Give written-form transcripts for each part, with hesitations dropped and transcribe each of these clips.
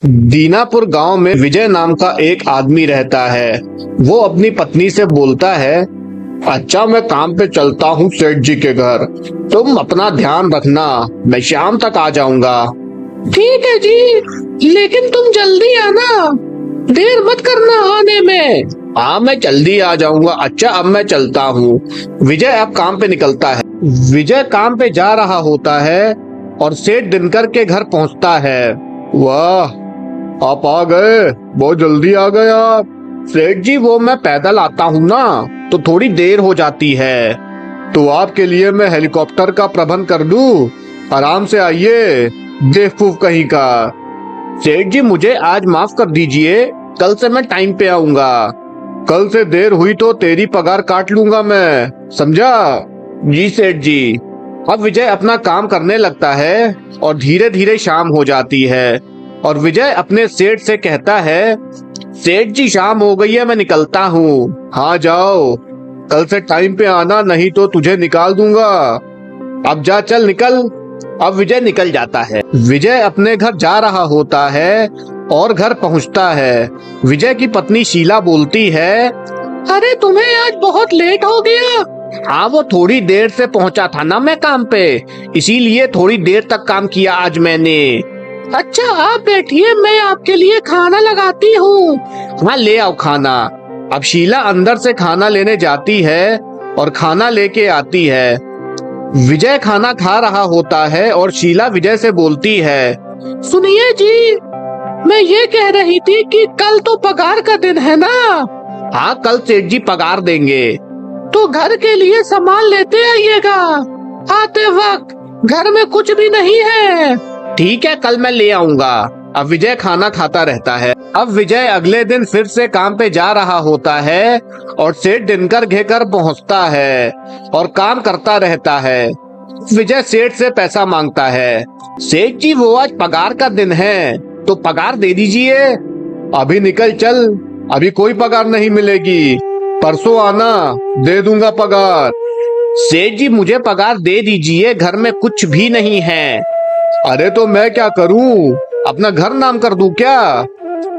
दीनापुर गांव में विजय नाम का एक आदमी रहता है। वो अपनी पत्नी से बोलता है, अच्छा मैं काम पे चलता हूँ सेठ जी के घर, तुम अपना ध्यान रखना, मैं शाम तक आ जाऊंगा। ठीक है जी, लेकिन तुम जल्दी आना, देर मत करना आने में। हाँ मैं जल्दी आ जाऊंगा। अच्छा अब मैं चलता हूँ। विजय अब काम पे निकलता है। विजय काम पे जा रहा होता है और सेठ दिनकर के घर पहुँचता है। वाह, आप आ गए, बहुत जल्दी आ गए आप। सेठ जी वो मैं पैदल आता हूँ ना, तो थोड़ी देर हो जाती है, तो आपके लिए मैं हेलीकॉप्टर का प्रबंध कर दूं, आराम से आइए, बेवकूफ कहीं का। सेठ जी मुझे आज माफ कर दीजिए, कल से मैं टाइम पे आऊंगा। कल से देर हुई तो तेरी पगार काट लूंगा मैं, समझा? जी सेठ जी। अब विजय अपना काम करने लगता है और धीरे धीरे शाम हो जाती है और विजय अपने सेठ से कहता है, सेठ जी शाम हो गई है, मैं निकलता हूँ। हाँ जाओ, कल से टाइम पे आना, नहीं तो तुझे निकाल दूंगा। अब जा, चल निकल। अब विजय निकल जाता है। विजय अपने घर जा रहा होता है और घर पहुंचता है। विजय की पत्नी शीला बोलती है, अरे तुम्हें आज बहुत लेट हो गया। हाँ वो थोड़ी देर से पहुंचा था ना मैं काम पे, इसीलिए थोड़ी देर तक काम किया आज मैंने। अच्छा आप बैठिए, मैं आपके लिए खाना लगाती हूँ। हाँ ले आओ खाना। अब शीला अंदर से खाना लेने जाती है और खाना लेके आती है। विजय खाना खा रहा होता है और शीला विजय से बोलती है, सुनिए जी, मैं ये कह रही थी कि कल तो पगार का दिन है ना। हाँ कल सेठ जी पगार देंगे, तो घर के लिए सामान लेते आइएगा, आते वक्त घर में कुछ भी नहीं है। ठीक है कल मैं ले आऊंगा। अब विजय खाना खाता रहता है। अब विजय अगले दिन फिर से काम पे जा रहा होता है और सेठ दिनकर के घर पहुंचता है और काम करता रहता है। विजय सेठ से पैसा मांगता है, सेठ जी वो आज पगार का दिन है, तो पगार दे दीजिए। अभी निकल चल, अभी कोई पगार नहीं मिलेगी, परसों आना, दे दूंगा पगार। सेठ जी मुझे पगार दे दीजिए, घर में कुछ भी नहीं है। अरे तो मैं क्या करूं, अपना घर नाम कर दूं क्या?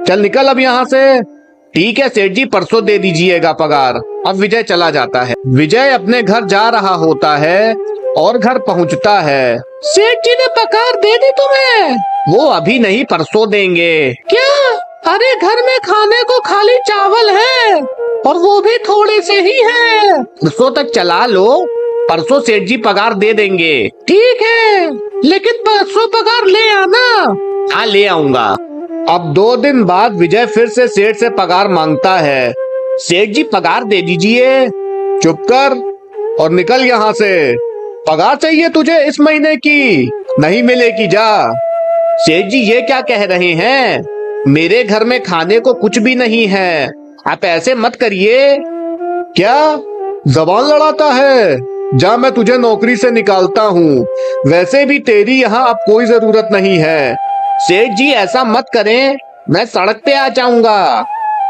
चल निकल अब यहाँ से। ठीक है सेठ जी परसों दे दीजिएगा पगार। अब विजय चला जाता है। विजय अपने घर जा रहा होता है और घर पहुँचता है। सेठ जी ने पगार दे दी तुम्हें? वो अभी नहीं, परसों देंगे। क्या? अरे घर में खाने को खाली चावल है और वो भी थोड़े से ही है। परसों तक चला लो, परसों सेठ जी पगार दे देंगे। ठीक है, लेकिन परसों पगार ले आना। हाँ ले आऊंगा। अब 2 दिन बाद विजय फिर से सेठ से पगार मांगता है। सेठ जी पगार दे दीजिए। चुप कर और निकल यहाँ से। पगार चाहिए तुझे इस महीने की? नहीं मिलेगी, जा। सेठ जी ये क्या कह रहे हैं, मेरे घर में खाने को कुछ भी नहीं है, आप ऐसे मत करिए। क्या जबान लड़ाता है? जा मैं तुझे नौकरी से निकालता हूँ, वैसे भी तेरी यहाँ अब कोई जरूरत नहीं है। सेठ जी ऐसा मत करें, मैं सड़क पे आ जाऊंगा।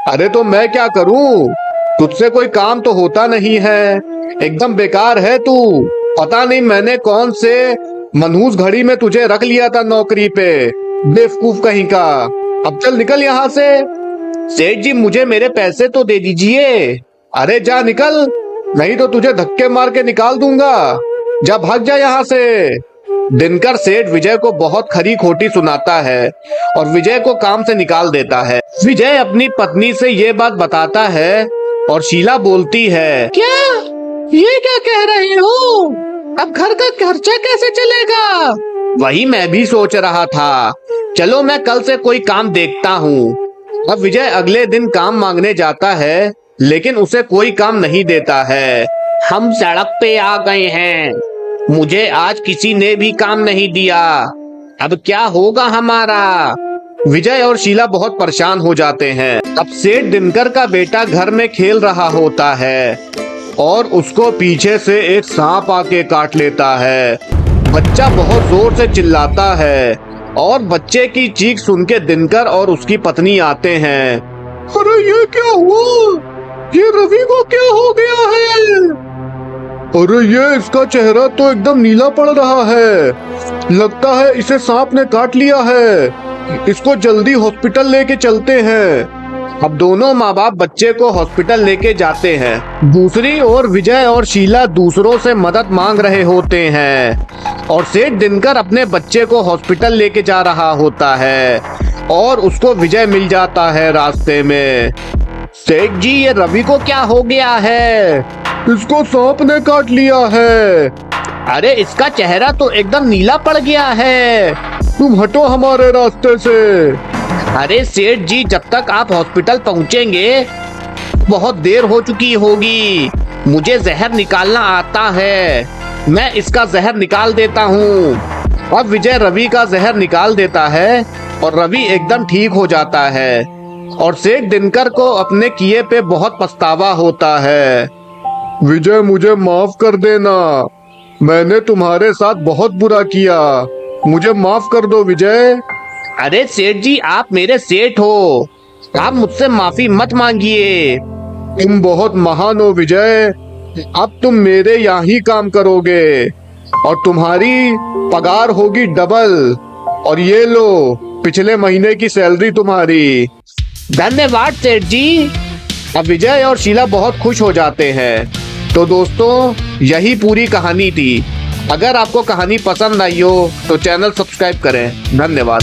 अरे तो मैं क्या करूँ, तुझसे कोई काम तो होता नहीं है, एकदम बेकार है तू। पता नहीं मैंने कौन से मनहूस घड़ी में तुझे रख लिया था नौकरी पे, बेवकूफ कहीं का। अब चल निकल यहाँ से। सेठ जी मुझे मेरे पैसे तो दे दीजिए। अरे जा निकल, नहीं तो तुझे धक्के मार के निकाल दूंगा। जा भाग जा यहाँ से। दिनकर सेठ विजय को बहुत खरी खोटी सुनाता है और विजय को काम से निकाल देता है। विजय अपनी पत्नी से ये बात बताता है और शीला बोलती है, क्या ये क्या कह रहे हो, अब घर का खर्चा कैसे चलेगा? वही मैं भी सोच रहा था, चलो मैं कल से कोई काम देखता हूँ। अब विजय अगले दिन काम मांगने जाता है, लेकिन उसे कोई काम नहीं देता है। हम सड़क पे आ गए हैं, मुझे आज किसी ने भी काम नहीं दिया, अब क्या होगा हमारा? विजय और शीला बहुत परेशान हो जाते हैं। अब सेठ दिनकर का बेटा घर में खेल रहा होता है और उसको पीछे से एक सांप आके काट लेता है। बच्चा बहुत जोर से चिल्लाता है और बच्चे की चीख सुन के दिनकर और उसकी पत्नी आते हैं। अरे ये क्या हुआ, ये रवि को क्या हो गया है? अरे ये इसका चेहरा तो एकदम नीला पड़ रहा है, लगता है इसे सांप ने काट लिया है। इसको जल्दी हॉस्पिटल लेके चलते हैं। अब दोनों माँ बाप बच्चे को हॉस्पिटल लेके जाते हैं। दूसरी ओर विजय और शीला दूसरों से मदद मांग रहे होते हैं और सेठ दिनकर अपने बच्चे को हॉस्पिटल लेके जा रहा होता है और उसको विजय मिल जाता है रास्ते में। सेठ जी, ये रवि को क्या हो गया है? इसको सांप ने काट लिया है। अरे इसका चेहरा तो एकदम नीला पड़ गया है। तुम हटो हमारे रास्ते से। अरे सेठ जी, जब तक आप हॉस्पिटल पहुंचेंगे बहुत देर हो चुकी होगी। मुझे जहर निकालना आता है, मैं इसका जहर निकाल देता हूँ। अब विजय रवि का जहर निकाल देता है और रवि एकदम ठीक हो जाता है और सेठ दिनकर को अपने किए पे बहुत पछतावा होता है। विजय, मुझे माफ कर देना, मैंने तुम्हारे साथ बहुत बुरा किया, मुझे माफ कर दो विजय। अरे सेठ जी, आप मेरे सेठ हो, आप मुझसे माफी मत मांगिए। तुम बहुत महान हो विजय, अब तुम मेरे यहाँ ही काम करोगे और तुम्हारी पगार होगी डबल। और ये लो पिछले महीने की सैलरी तुम्हारी। धन्यवाद सेठ जी। अब विजय और शीला बहुत खुश हो जाते हैं। तो दोस्तों, यही पूरी कहानी थी। अगर आपको कहानी पसंद आई हो तो चैनल सब्सक्राइब करें। धन्यवाद।